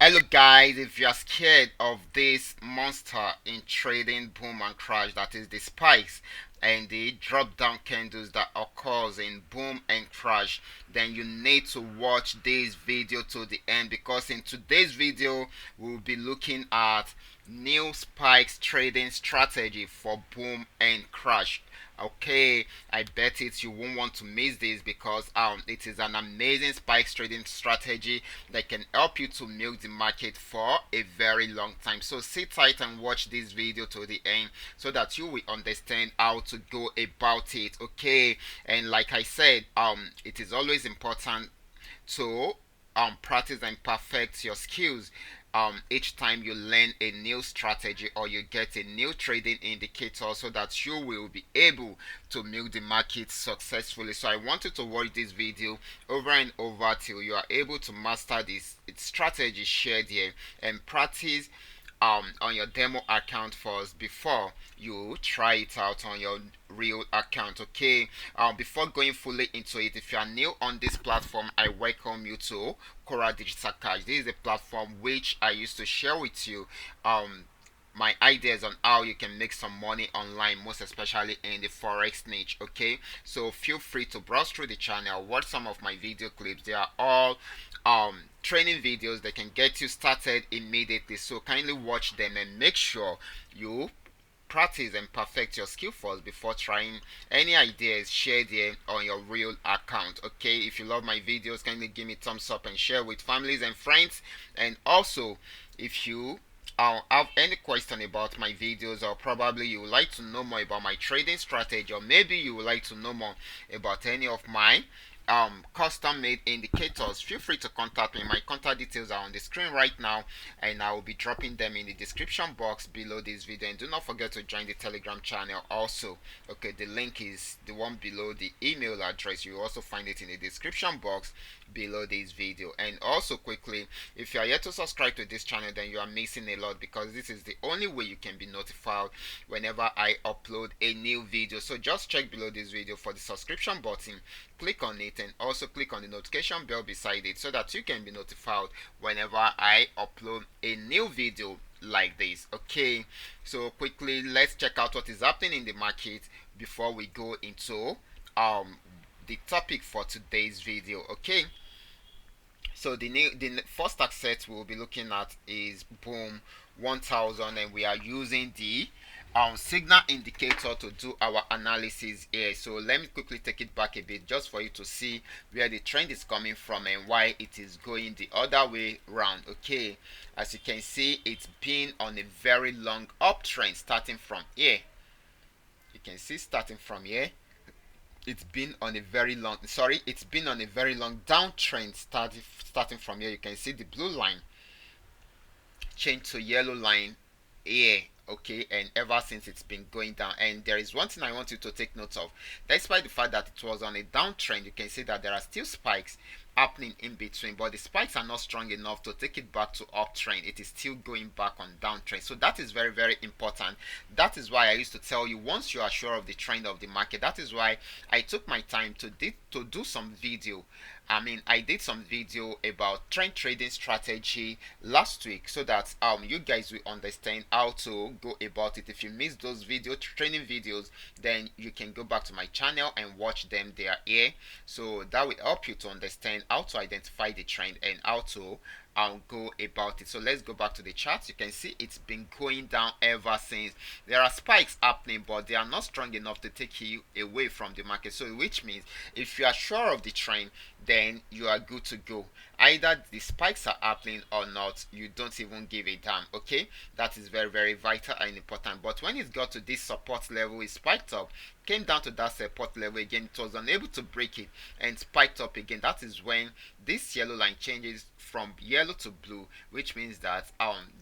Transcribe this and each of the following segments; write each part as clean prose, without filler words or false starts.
Hello guys, if you are scared of this monster in trading boom and crash, that is the spikes and the drop down candles that occurs in boom and crash, then you need to watch this video to the end, because in today's video we'll be looking at new spikes trading strategy for boom and crash. Okay, I bet it you won't want to miss this, because it is an amazing spikes trading strategy that can help you to milk the market for a very long time. So sit tight and watch this video to the end so that you will understand how to go about it. Okay, and like I said, it is always important to practice and perfect your skills each time you learn a new strategy or you get a new trading indicator, so that you will be able to milk the market successfully. So I want you to watch this video over and over till you are able to master this strategy shared here and practice on your demo account first before you try it out on your real account. Okay, before going fully into it, if you are new on this platform, I welcome you to Qora Digital Cash. This is a platform which I used to share with you my ideas on how you can make some money online, most especially in the forex niche. Okay, so feel free to browse through the channel, watch some of my video clips. They are all training videos that can get you started immediately, so kindly watch them and make sure you practice and perfect your skill first before trying any ideas shared here on your real account. Okay, if you love my videos, kindly give me thumbs up and share with families and friends. And also, if you have any question about my videos, or probably you would like to know more about my trading strategy, or maybe you would like to know more about any of my custom made indicators, feel free to contact me. My contact details are on the screen right now, and I will be dropping them in the description box below this video. And do not forget to join the Telegram channel also. Okay, the link is the one below the email address. You will also find it in the description box below this video. And also quickly, if you are yet to subscribe to this channel, then you are missing a lot, because this is the only way you can be notified whenever I upload a new video. So just check below this video for the subscription button, click on it, and also click on the notification bell beside it, so that you can be notified whenever I upload a new video like this. Okay, so quickly, let's check out what is happening in the market before we go into the topic for today's video. Okay, so the first asset we'll be looking at is boom 1000, and we are using the signal indicator to do our analysis here. So let me quickly take it back a bit, just for you to see where the trend is coming from and why it is going the other way round. Okay, as you can see, it's been on a very long uptrend starting from here. You can see starting from here, it's been on a very long downtrend starting from here. You can see the blue line change to yellow line here. Okay, and ever since it's been going down. And there is one thing I want you to take note of: despite the fact that it was on a downtrend, you can see that there are still spikes happening in between, but the spikes are not strong enough to take it back to uptrend. It is still going back on downtrend, so that is very, very important. That is why I used to tell you, once you are sure of the trend of the market, that is why I took my time to do some video. I did some video about trend trading strategy last week, so that you guys will understand how to go about it. If you missed those training videos, then you can go back to my channel and watch them. They are here, so that will help you to understand how to identify the trend and how to go about it. So let's go back to the charts. You can see it's been going down ever since. There are spikes happening, but they are not strong enough to take you away from the market. So which means if you are sure of the trend, then you are good to go. Either the spikes are happening or not, you don't even give a damn. Okay, that is very, very vital and important. But when it got to this support level, it spiked up, came down to that support level again, it was unable to break it and spiked up again. That is when this yellow line changes from yellow to blue, which means that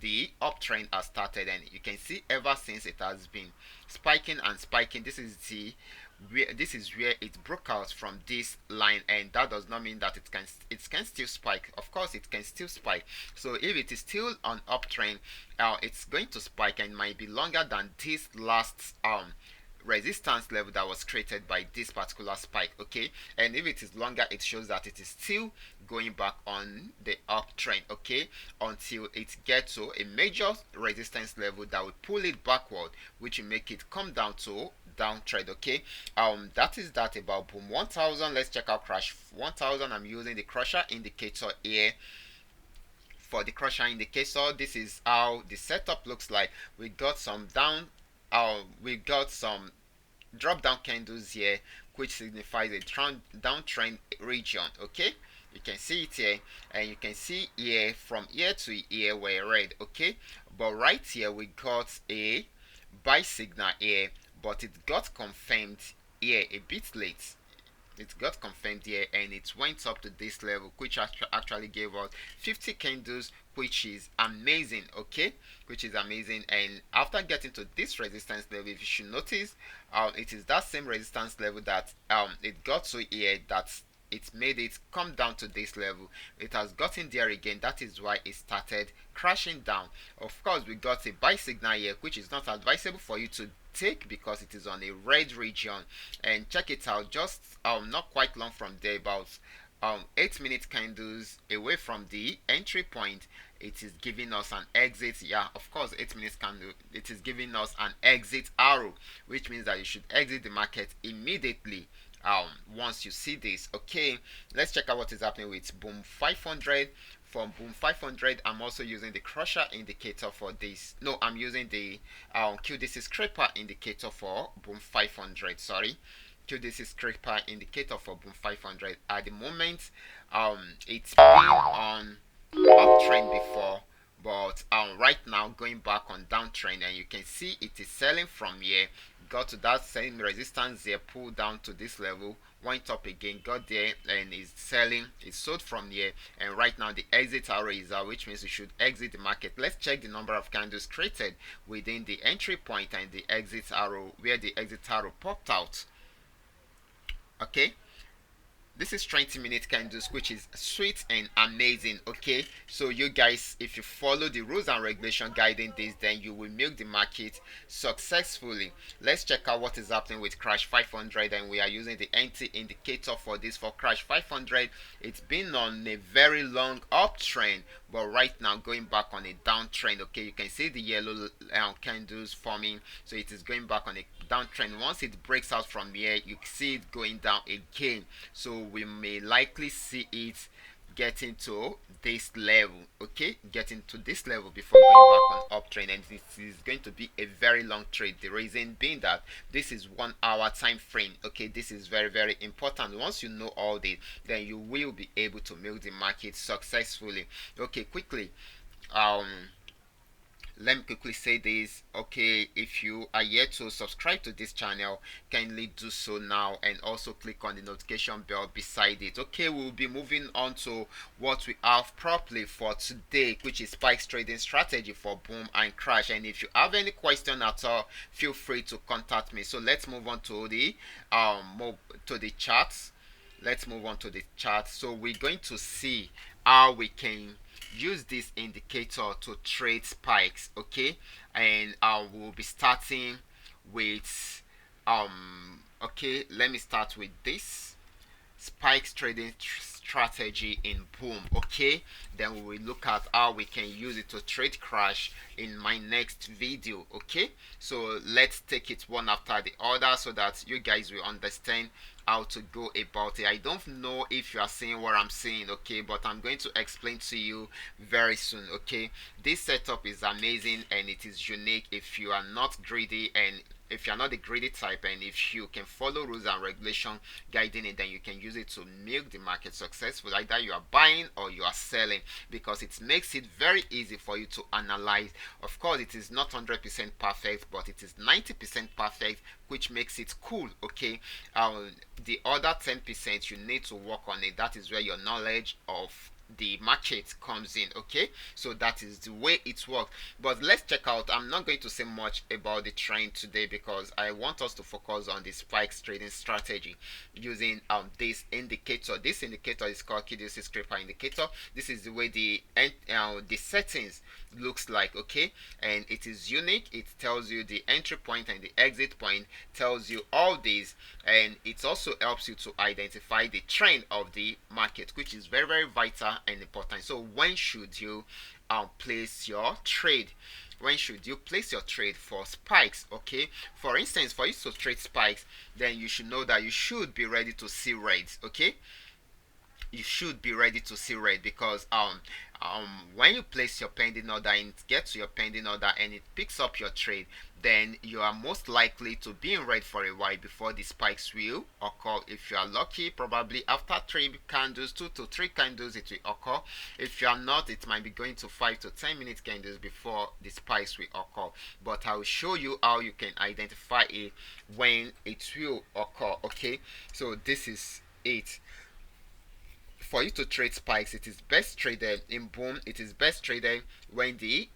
the uptrend has started. And you can see ever since it has been spiking and spiking. This is where it broke out from this line, and that does not mean that it can still spike. Of course it can still spike. So if it is still on uptrend, it's going to spike and might be longer than this last resistance level that was created by this particular spike. Okay, and if it is longer, it shows that it is still going back on the uptrend. Okay, until it gets to a major resistance level that will pull it backward, which will make it come down to downtrend. Okay, that is that about boom 1000. Let's check out crash 1000. I'm using the crusher indicator here. For the crusher indicator, this is how the setup looks like. We got some we got some drop down candles here, which signifies a downtrend region. Okay, you can see it here, and you can see here from here to here were red. Okay, but right here we got a buy signal here, but it got confirmed here a bit late. It got confirmed here, and it went up to this level, which actually gave us 50 candles, which is amazing. Okay, which is amazing. And after getting to this resistance level, if you should notice, it is that same resistance level that it got to here, that it made it come down to this level. It has gotten there again. That is why it started crashing down. Of course, we got a buy signal here, which is not advisable for you to take because it is on a red region. And check it out, just not quite long from there, about 8-minute candles away from the entry point, it is giving us an exit. Yeah, of course, 8 minutes candle, it is giving us an exit arrow, which means that you should exit the market immediately once you see this. Okay, let's check out what is happening with boom 500. From boom 500, I'm also using the crusher indicator for this. No, I'm using the QDC scraper indicator for boom 500. Sorry, QDC scraper indicator for boom 500. At the moment, it's been on uptrend before, but right now going back on downtrend, and you can see it is selling from here. Got to that same resistance there, pulled down to this level, went up again, got there, and is selling. It's sold from here, and right now the exit arrow is out, which means we should exit the market. Let's check the number of candles created within the entry point and the exit arrow, where the exit arrow popped out. Okay, this is 20-minute candles, which is sweet and amazing. Okay, so you guys, if you follow the rules and regulation guiding this, then you will milk the market successfully. Let's check out what is happening with crash 500, and we are using the NT indicator for this. For crash 500, it's been on a very long uptrend, but right now going back on a downtrend. Okay, you can see the yellow candles forming, so it is going back on a downtrend. Once it breaks out from here, you see it going down again, so we may likely see it getting to this level. Okay, getting to this level before going back on uptrend, and it is going to be a very long trade. The reason being that this is 1 hour time frame. Okay, this is very, very important. Once you know all this, then you will be able to milk the market successfully. Okay, quickly, let me quickly say this. Okay, if you are yet to subscribe to this channel, kindly do so now, and also click on the notification bell beside it. Okay, we'll be moving on to what we have properly for today, which is spikes trading strategy for boom and crash. And if you have any question at all, feel free to contact me. So let's move on to the charts. Let's move on to the chart. So we're going to see how we can use this indicator to trade spikes. Okay, and we'll be starting with okay, let me start with this spikes trading strategy in boom. Okay, then we will look at how we can use it to trade crash in my next video. Okay, so let's take it one after the other so that you guys will understand how to go about it. I don't know if you are seeing what I'm saying, okay, but I'm going to explain to you very soon. Okay, this setup is amazing and it is unique. If you are not greedy, and if you're not the greedy type, and if you can follow rules and regulation guiding it, then you can use it to milk the market successful. Either you are buying or you are selling, because it makes it very easy for you to analyze. Of course, it is not 100% perfect, but it is 90% perfect, which makes it cool. Okay, the other 10% you need to work on it. That is where your knowledge of the market comes in. Okay, so that is the way it works. But let's check out, I'm not going to say much about the trend today because I want us to focus on the spikes trading strategy using this indicator is called KDC scraper indicator. This is the way the settings looks like. Okay, and it is unique. It tells you the entry point and the exit point, tells you all these, and it also helps you to identify the trend of the market, which is very, very vital and important. So when should you place your trade? When should you place your trade for spikes? Okay, for instance, for you to trade spikes, then you should know that you should be ready to see reds. Okay, you should be ready to see red because when you place your pending order and it gets to your pending order and it picks up your trade, then you are most likely to be in red for a while before the spikes will occur. If you are lucky, probably after 3 candles, 2 to 3 candles, it will occur. If you are not, it might be going to 5 to 10 minute candles before the spikes will occur. But I will show you how you can identify it when it will occur. Okay, so this is it. For you to trade spikes, it is best traded in boom. It is best traded when the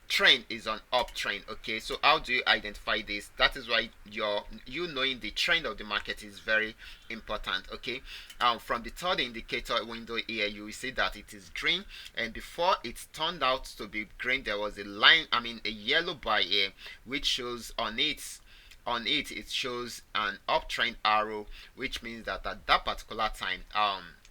trend is on uptrend. Okay, so how do you identify this? That is why you knowing the trend of the market is very important. Okay, from the third indicator window here, you will see that it is green, and before it turned out to be green, there was a line, a yellow bar here, which shows it shows an uptrend arrow, which means that at that particular time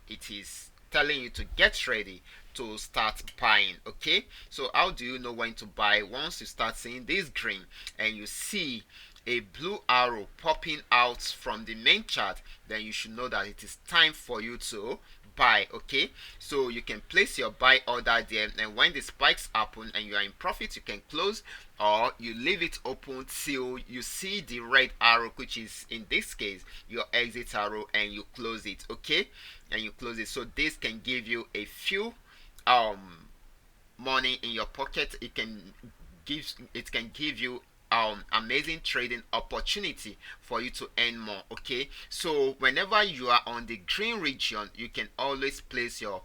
it is telling you to get ready to start buying. Okay, so how do you know when to buy? Once you start seeing this green and you see a blue arrow popping out from the main chart, then you should know that it is time for you to buy. Okay, so you can place your buy order there, and when the spikes happen and you are in profit, you can close, or you leave it open till you see the red arrow, which is in this case your exit arrow, and you close it. Okay, and you close it. So this can give you a few money in your pocket. It can give you amazing trading opportunity for you to earn more. Okay, so whenever you are on the green region, you can always place your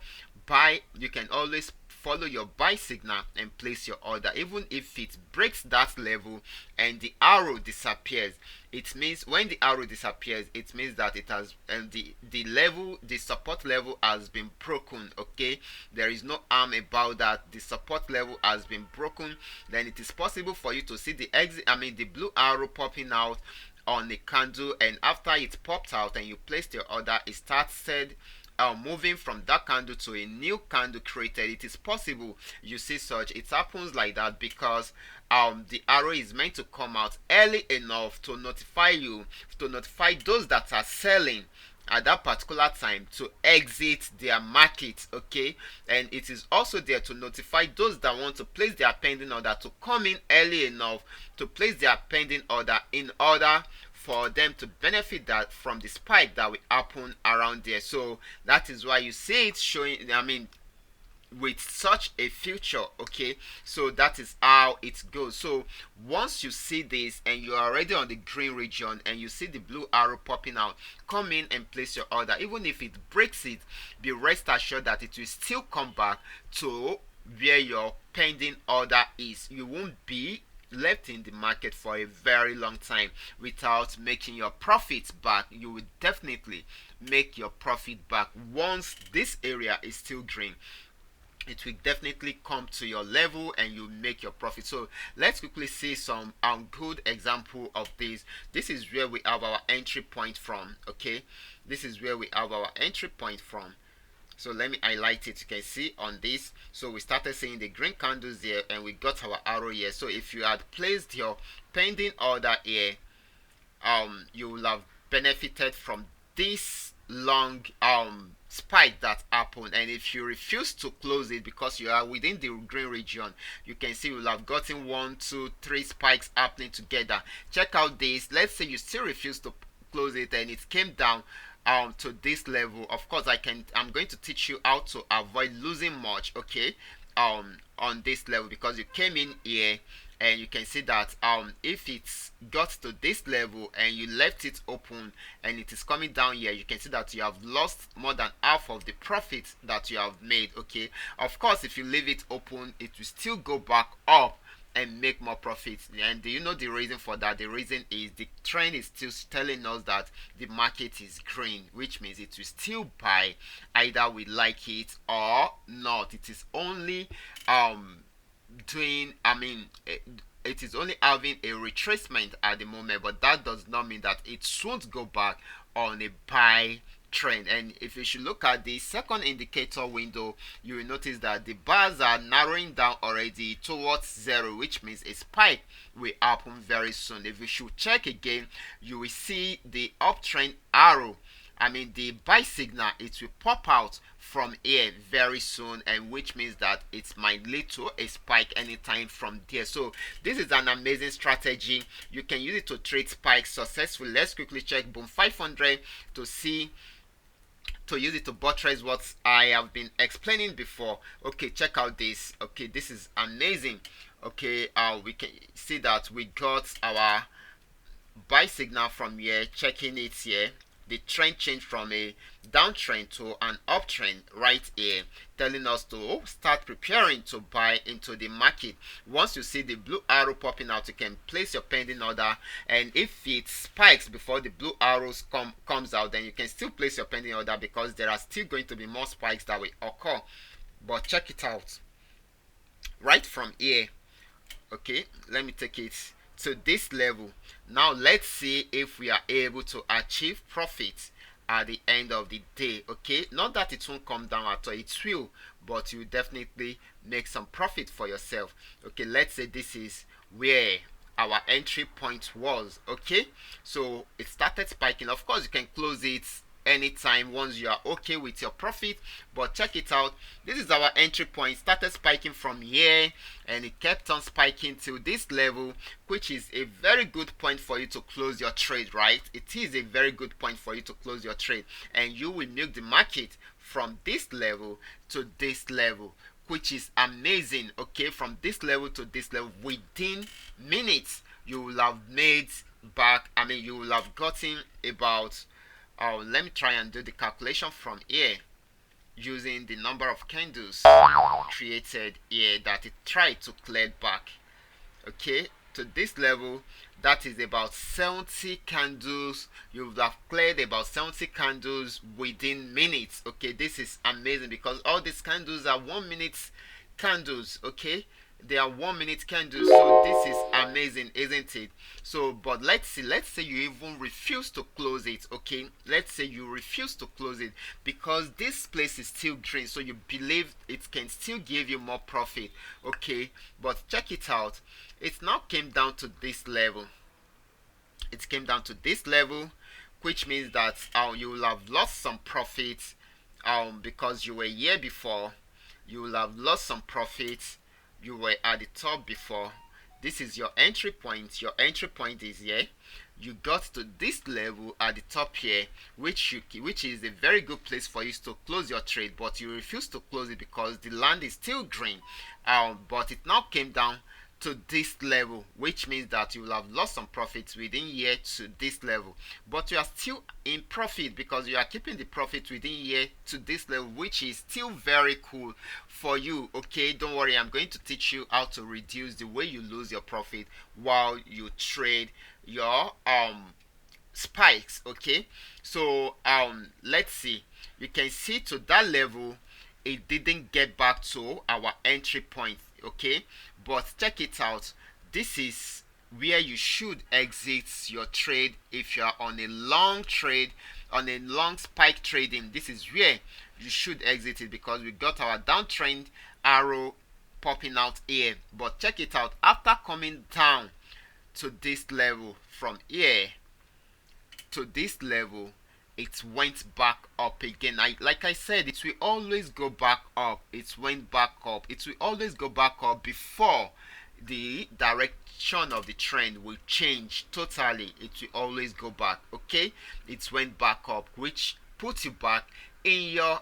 buy. You can always follow your buy signal and place your order, even if it breaks that level and the arrow disappears. It means when the arrow disappears, it means that it has the support level has been broken. Okay, there is no harm about that. The support level has been broken. Then it is possible for you to see the blue arrow popping out on the candle, and after it popped out and you placed your order, it started moving from that candle to a new candle created. It is possible you see such. It happens like that because the arrow is meant to come out early enough to notify those that are selling at that particular time to exit their market. Okay, and it is also there to notify those that want to place their pending order to come in early enough to place their pending order in order for them to benefit that from the spike that will happen around there. So that is why you see it showing, with such a future. Okay, so that is how it goes. So once you see this and you are already on the green region and you see the blue arrow popping out, come in and place your order. Even if it breaks it, be rest assured that it will still come back to where your pending order is. You won't be left in the market for a very long time without making your profits back. You will definitely make your profit back once this area is still green. It will definitely come to your level and you make your profit. So let's quickly see some good example of this. This is where we have our entry point from. Okay, this is where we have our entry point from. So let me highlight it. You can see on this, so we started seeing the green candles here and we got our arrow here. So if you had placed your pending order here, you will have benefited from this long spike that happened. And if you refuse to close it because you are within the green region, you can see you'll have gotten 1, 2, 3 spikes happening together. Check out this. Let's say you still refuse to close it and it came down to this level. Of course, I'm going to teach you how to avoid losing much. Okay, on this level, because you came in here and you can see that if it's got to this level and you left it open and it is coming down here, you can see that you have lost more than half of the profit that you have made. Okay, of course, if you leave it open, it will still go back up and make more profits. And do you know the reason for that? The reason is the trend is still telling us that the market is green, which means it will still buy, either we like it or not. It is only doing, it is only having a retracement at the moment, but that does not mean that it won't go back on a buy trend. And if you should look at the second indicator window, you will notice that the bars are narrowing down already towards zero, which means a spike will happen very soon. If you should check again, you will see the uptrend arrow, the buy signal, it will pop out from here very soon, and which means that it might lead to a spike anytime from there. So this is an amazing strategy. You can use it to trade spikes successfully. Let's quickly check boom 500 to see, to use it to buttress what I have been explaining before. Okay, check out this. Okay, this is amazing. Okay, we can see that we got our buy signal from here. Checking it here, the trend changed from a downtrend to an uptrend right here, telling us to start preparing to buy into the market. Once you see the blue arrow popping out, you can place your pending order, and if it spikes before the blue arrows comes out, then you can still place your pending order, because there are still going to be more spikes that will occur. But check it out right from here. Okay, let me take it to this level. Now let's see if we are able to achieve profit at the end of the day. Okay, not that it won't come down at all, it will, but you definitely make some profit for yourself. Okay, let's say this is where our entry point was. Okay, so it started spiking. Of course, you can close it anytime once you are okay with your profit, but check it out. This is our entry point. Started spiking from here and it kept on spiking till this level, which is a very good point for you to close your trade, right? It is a very good point for you to close your trade, and you will milk the market from this level to this level, which is amazing. Okay, from this level to this level, within minutes you will have made back, you will have gotten about, let me try and do the calculation from here using the number of candles created here that it tried to clear back. Okay, to this level, that is about 70 candles. You would have cleared about 70 candles within minutes. Okay, this is amazing, because all these candles are 1 minute candles. Okay, they are 1 minute candles, so this is amazing, isn't it? So, but let's say you even refuse to close it. Okay, let's say you refuse to close it because this place is still green, so you believe it can still give you more profit. Okay, but check it out. It now came down to this level. It came down to this level, which means that you will have lost some profit because you were here before. You will have lost some profit. You were at the top before. This is your entry point. Your entry point is here. You got to this level at the top here, which is a very good place for you to close your trade, but you refuse to close it because the land is still green. But it now came down to this level, which means that you will have lost some profits within here to this level, but you are still in profit because you are keeping the profit within here to this level, which is still very cool for you. Okay, don't worry, I'm going to teach you how to reduce the way you lose your profit while you trade your spikes. Okay, so let's see. You can see to that level it didn't get back to our entry point. Okay, but check it out. This is where you should exit your trade if you are on a long trade, on a long spike trading. This is where you should exit it because we got our downtrend arrow popping out here. But check it out, after coming down to this level, from here to this level, it went back up again. Like I said, it will always go back up. It went back up. It will always go back up before the direction of the trend will change totally. It will always go back. Okay, it went back up, which puts you back in your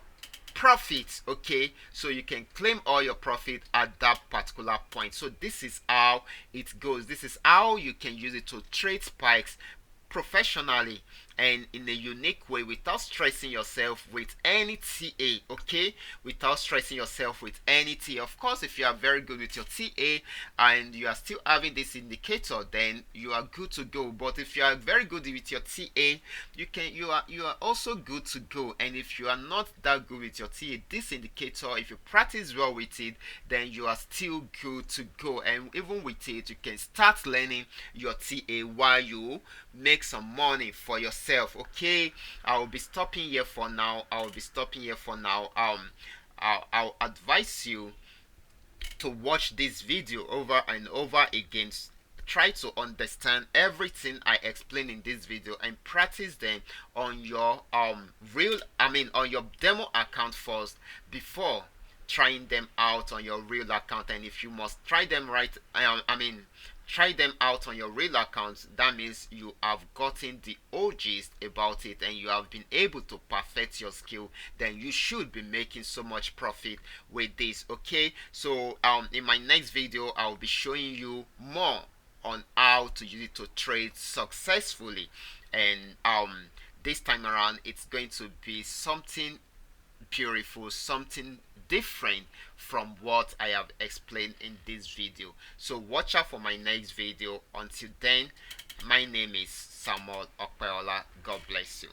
profit. Okay, so you can claim all your profit at that particular point. So this is how it goes. This is how you can use it to trade spikes professionally and in a unique way without stressing yourself with any TA. Okay, without stressing yourself with any TA. Of course, if you are very good with your TA and you are still having this indicator, then you are good to go. But if you are very good with your TA, you are also good to go. And if you are not that good with your TA, this indicator, if you practice well with it, then you are still good to go. And even with it, you can start learning your TA while you make some money for yourself. Okay, I will be stopping here for now. I'll advise you to watch this video over and over again. Try to understand everything I explain in this video and practice them on your on your demo account first before trying them out on your real account. And if you must try them right, try them out on your real account, that means you have gotten the OGs about it and you have been able to perfect your skill, then you should be making so much profit with this. Okay, so in my next video I'll be showing you more on how to use it to trade successfully. And this time around it's going to be something beautiful, something different from what I have explained in this video. So watch out for my next video. Until then, my name is Samuel Opeola. God bless you.